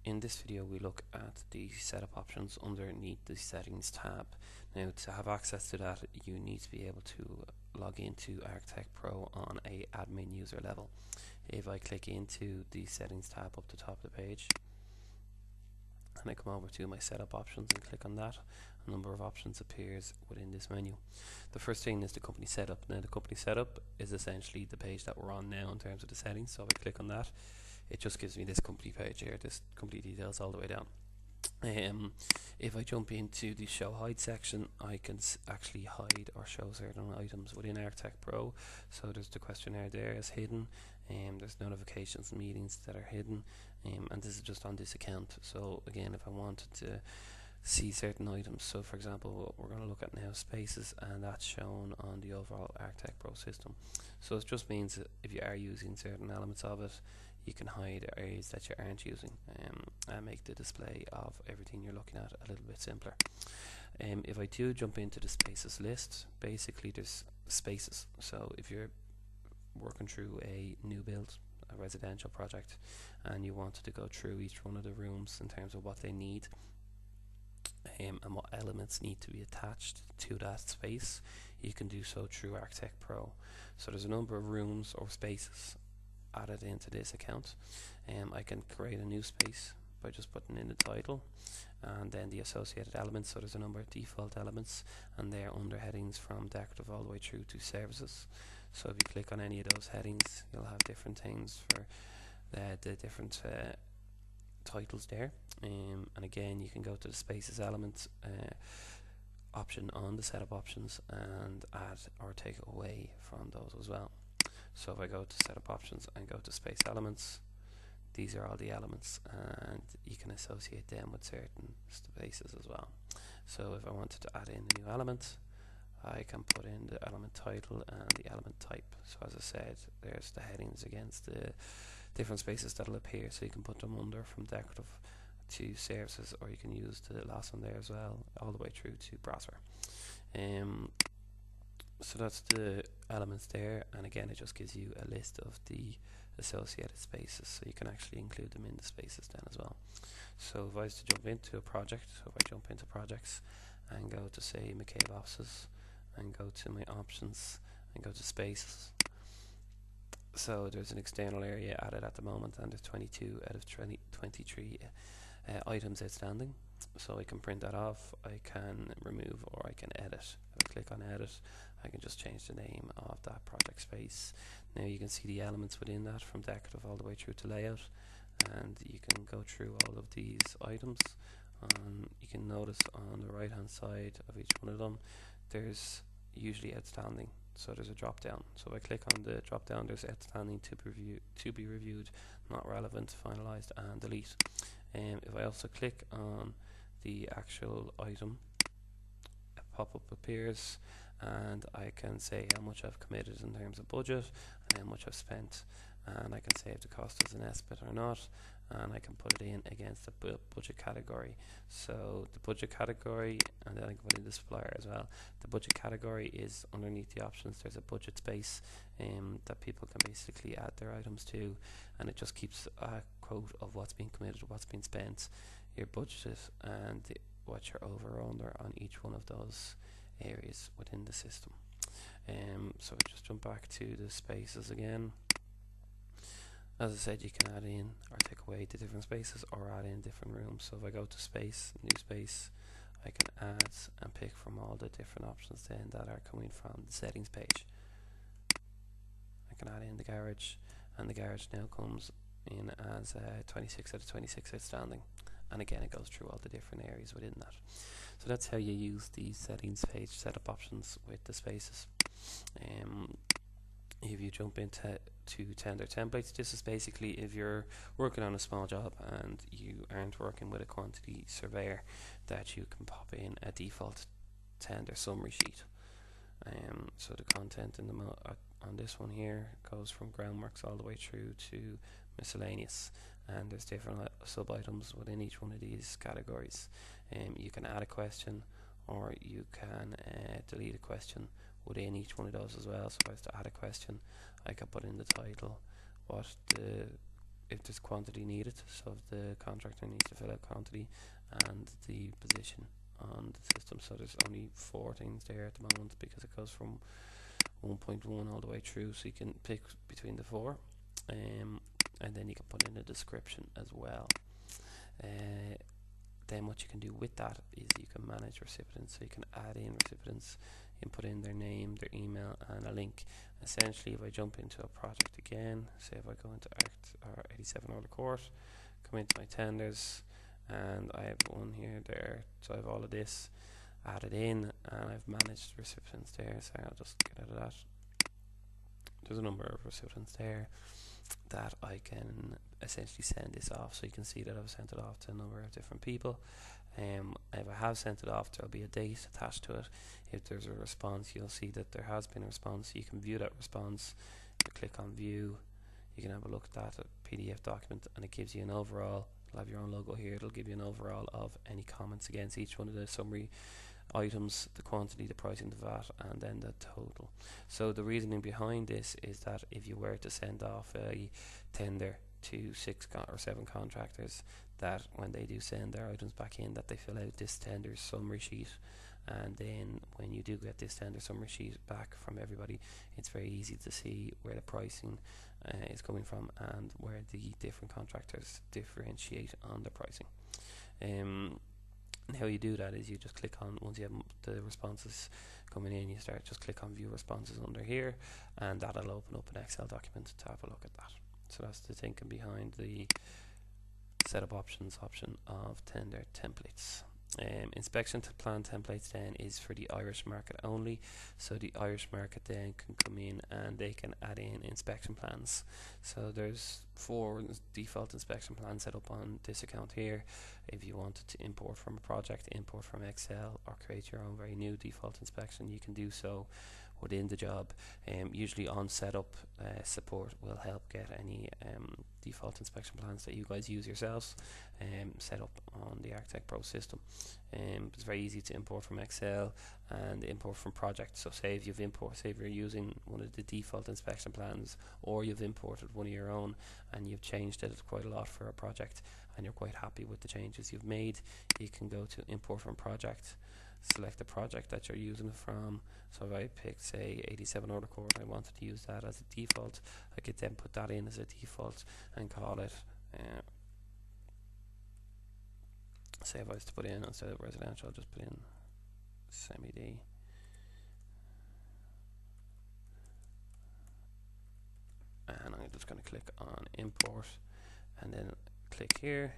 In this video we look at the setup options underneath the settings tab. Now, to have access to that you need to be able to log into ArctechPro on a admin user level. If I click into the settings tab up the top of the page and I come over to my setup options and click on that, a number of options appears within this menu. The first thing is the company setup. Now, the company setup is essentially the page that we're on now in terms of the settings. So if I click on that, it just gives me this company page here, this company details all the way down. If I jump into the show hide section, I can actually hide or show certain items within ArctechPro. So there's the questionnaire there is hidden, there's notifications and meetings that are hidden, and this is just on this account. So again, if I wanted to see certain items, so for example we're going to look at now spaces, and that's shown on the overall ArctechPro system. So it just means that if you are using certain elements of it, you can hide areas that you aren't using, and make the display of everything you're looking at a little bit simpler. If I do jump into the spaces list, basically there's spaces. So if you're working through a new build, a residential project, and you wanted to go through each one of the rooms in terms of what they need, and what elements need to be attached to that space, you can do so through ArctechPro. So there's a number of rooms or spaces added into this account. I can create a new space by just putting in the title and then the associated elements. So there's a number of default elements, and they're under headings from decorative all the way through to services. So if you click on any of those headings, you'll have different things for the different titles there. And again, you can go to the spaces elements option on the setup options and add or take away from those as well. So if I go to setup options and go to space elements, these are all the elements, and you can associate them with certain spaces as well. So if I wanted to add in a new element, I can put in the element title and the element type. So as I said, there's the headings against the different spaces that'll appear, so you can put them under from decorative to services, or you can use the last one there as well, all the way through to browser. So that's the elements there, and again it just gives you a list of the associated spaces, so you can actually include them in the spaces then as well. So if I was to jump into a project, so if I jump into projects and go to say McCabe offices and go to my options and go to spaces, so there's an external area added at the moment, and there's 22 out of 23 items outstanding. So I can print that off, I can remove, or I can edit. If I click on edit, I can just change the name of that project space. Now you can see the elements within that from decorative all the way through to layout, and you can go through all of these items. You can notice on the right hand side of each one of them there's usually outstanding, so there's a drop down. So if I click on the drop down, there's outstanding to be reviewed, not relevant, finalized, and delete. If I also click on the actual item, a pop-up appears, and I can say how much I've committed in terms of budget and how much I've spent, and I can say if the cost is an estimate or not, and I can put it in against the budget category. So the budget category, and then I can put in the supplier as well. The budget category is underneath the options. There's a budget space that people can basically add their items to, and it just keeps a quote of what's been committed, what's been spent, your budget, and what you're over or under on each one of those areas within the system. So I just jump back to the spaces again. As I said, you can add in or take away the different spaces, or add in different rooms. So if I go to space, new space, I can add and pick from all the different options then that are coming from the settings page. I can add in the garage, and the garage now comes in as 26 out of 26 outstanding, and again it goes through all the different areas within that. So that's how you use the settings page setup options with the spaces. If you jump into tender templates, this is basically if you're working on a small job and you aren't working with a quantity surveyor, that you can pop in a default tender summary sheet. So the content in the on this one here goes from groundworks all the way through to miscellaneous, and there's different sub items within each one of these categories. You can add a question, or you can delete a question within each one of those as well. So if I was to add a question, I can put in the title, what the if there's quantity needed, so if the contractor needs to fill out quantity and the position on the system. So there's only 4 things there at the moment because it goes from 1.1 all the way through, so you can pick between the 4, and then you can put in a description as well. Then what you can do with that is you can manage recipients, so you can add in recipients, you can put in their name, their email and a link. Essentially, if I jump into a project again, say if I go into Arct 87 order court, come into my tenders, and I have one here, there, so I have all of this added in, and I've managed recipients there, so I'll just get out of that. There's a number of recipients there that I can essentially send this off, so you can see that I've sent it off to a number of different people. If I have sent it off, there'll be a date attached to it. If there's a response, you'll see that there has been a response. You can view that response. You click on view, you can have a look at that PDF document, and it gives you an overall. It'll have your own logo here. It'll give you an overall of any comments against each one of the summary items, the quantity, the pricing, the VAT, and then the total. So the reasoning behind this is that if you were to send off a tender to 6 or 7 contractors, that when they do send their items back in, that they fill out this tender summary sheet, and then when you do get this tender summary sheet back from everybody, it's very easy to see where the pricing is coming from and where the different contractors differentiate on the pricing. And how you do that is you just click on, once you have the responses coming in, you start just click on view responses under here, and that'll open up an Excel document to have a look at that. So that's the thinking behind the setup options option of tender templates. Inspection to plan templates then is for the Irish market only, so the Irish market then can come in and they can add in inspection plans. So there's 4 default inspection plans set up on this account here. If you wanted to import from a project, import from Excel, or create your own very new default inspection, you can do so within the job. Usually on setup, support will help get any default inspection plans that you guys use yourselves set up on the ArctechPro system. It's very easy to import from Excel and import from projects. So say if you're using one of the default inspection plans, or you've imported one of your own and you've changed it quite a lot for a project and you're quite happy with the changes you've made, you can go to import from project, select the project that you're using it from. So if I picked, say, 87 order court, I wanted to use that as a default, I could then put that in as a default and call it, say if I was to put in, instead of residential, I'll just put in semi-D. And I'm just going to click on import and then click here,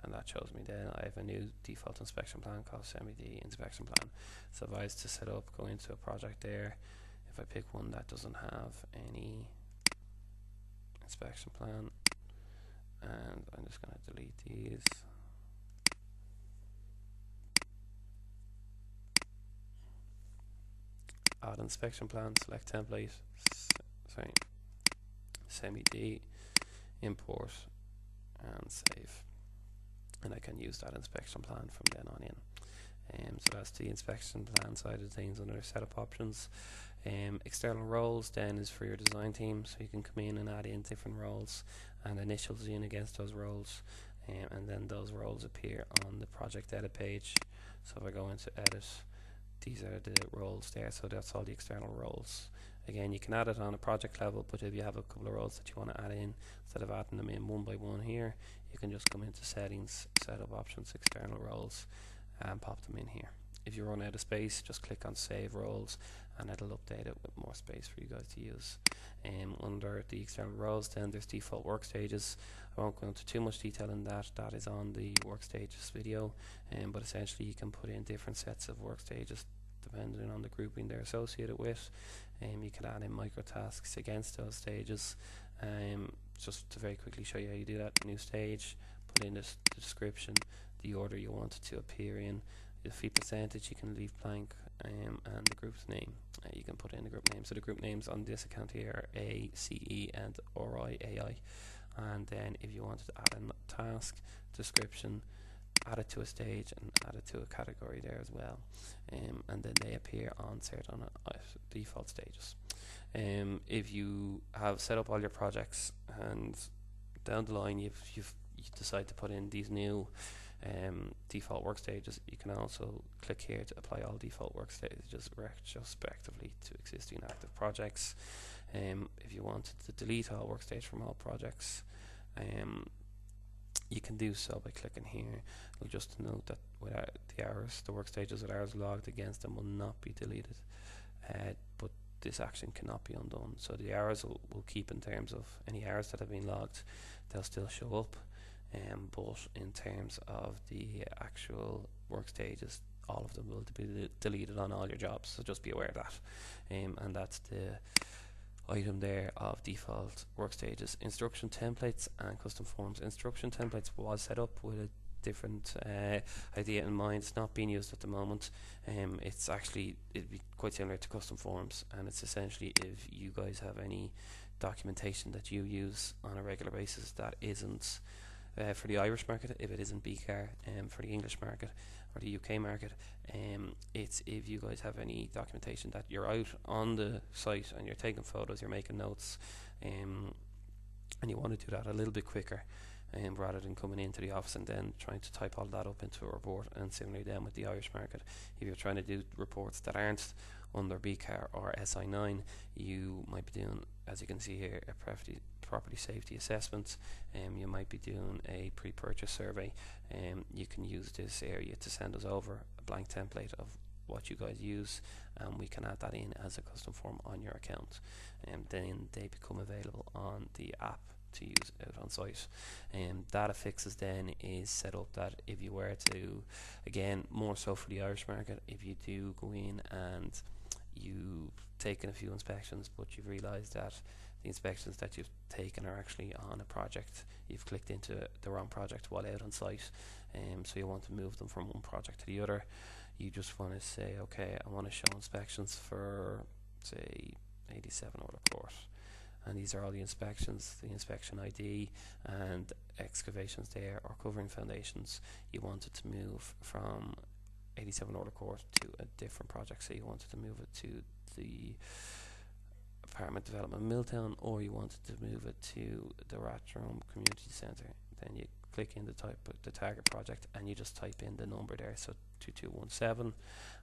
and that shows me then I have a new default inspection plan called semi-D inspection plan. So if I was to set up, go into a project there, if I pick one that doesn't have any inspection plan, and I'm just going to delete these. Add inspection plan, select template, semi-D, import, and save. And I can use that inspection plan from then on in. So that's the inspection plan side of things under setup options. External roles then is for your design team, so you can come in and add in different roles and initials in against those roles, and then those roles appear on the project edit page. So if I go into edit, these are the roles there, so that's all the external roles. Again, you can add it on a project level, but if you have a couple of roles that you want to add in, instead of adding them in one by one here, you can just come into settings, setup options, external roles, and pop them in here. If you run out of space, just click on save roles and it'll update it with more space for you guys to use. Under the external roles then there's default work stages. I won't go into too much detail in that, that is on the work stages video, but essentially you can put in different sets of work stages depending on the grouping they're associated with. You can add in micro tasks against those stages. Just to very quickly show you how you do that: new stage, put in the description, the order you want it to appear in, the fee percentage you can leave blank, and the group's name. You can put in the group name. So the group names on this account here are A, C, E, and RI, AI. And then if you wanted to add a task, description, add it to a stage and add it to a category there as well, and then they appear on certain default stages. If you have set up all your projects and down the line you decide to put in these new default work stages, you can also click here to apply all default work stages retrospectively to existing active projects. If you wanted to delete all work stages from all projects, you can do so by clicking here. Just note that without the work stages with hours logged against them will not be deleted, but this action cannot be undone. So the hours will keep in terms of any hours that have been logged, they'll still show up, but in terms of the actual work stages, all of them will be deleted on all your jobs, so just be aware of that. And that's the item there of default work stages. Instruction templates and custom forms. Instruction templates was set up with a different idea in mind. It's not being used at the moment. It'd be quite similar to custom forms, and it's essentially if you guys have any documentation that you use on a regular basis that isn't for the Irish market, if it isn't BCAR, for the English market or the UK market, it's if you guys have any documentation that you're out on the site and you're taking photos, you're making notes, and you want to do that a little bit quicker, rather than coming into the office and then trying to type all that up into a report. And similarly then with the Irish market, if you're trying to do reports that aren't under BCAR or SI9, you might be doing, as you can see here, a property safety assessment. You might be doing a pre-purchase survey. You can use this area to send us over a blank template of what you guys use, and we can add that in as a custom form on your account, and then they become available on the app to use out on site. Data fixes then is set up that if you were to, again more so for the Irish market, if you do go in and you've taken a few inspections but you've realised that the inspections that you've taken are actually on a project, you've clicked into the wrong project while out on site, so you want to move them from one project to the other. You just want to say, okay, I want to show inspections for say 87 Order Court, and these are all the inspections, the inspection ID and excavations there or covering foundations. You wanted to move from 87 Order Court to a different project, so you wanted to move it to the apartment development Milltown, or you wanted to move it to the Rathdrum Community Centre. Then you click in the target project and you just type in the number there, so 2217,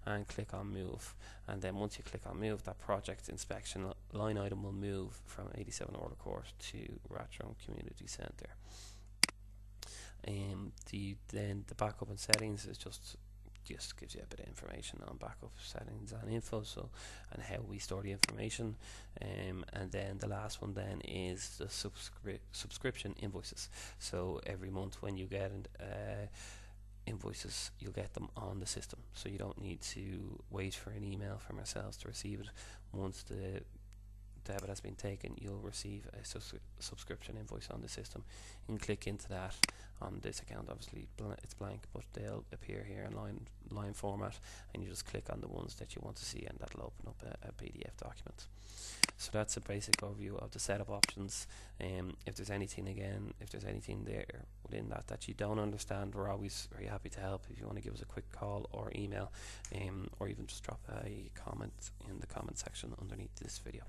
and click on move. And then once you click on move, that project inspection line item will move from 87 Order Court to Rathdrum Community Centre. Then the backup and settings is just gives you a bit of information on backup settings and info, so and how we store the information. And then the last one then is the subscription invoices. So every month when you get invoices, you'll get them on the system, so you don't need to wait for an email from ourselves to receive it. Once the debit has been taken, you'll receive a subscription invoice on the system. You can click into that on this account. Obviously it's blank, but they'll appear here in line format, and you just click on the ones that you want to see, and that'll open up a PDF document. So that's a basic overview of the setup options. If there's anything there within that you don't understand, we're always very happy to help. If you want to give us a quick call or email, or even just drop a comment in the comment section underneath this video.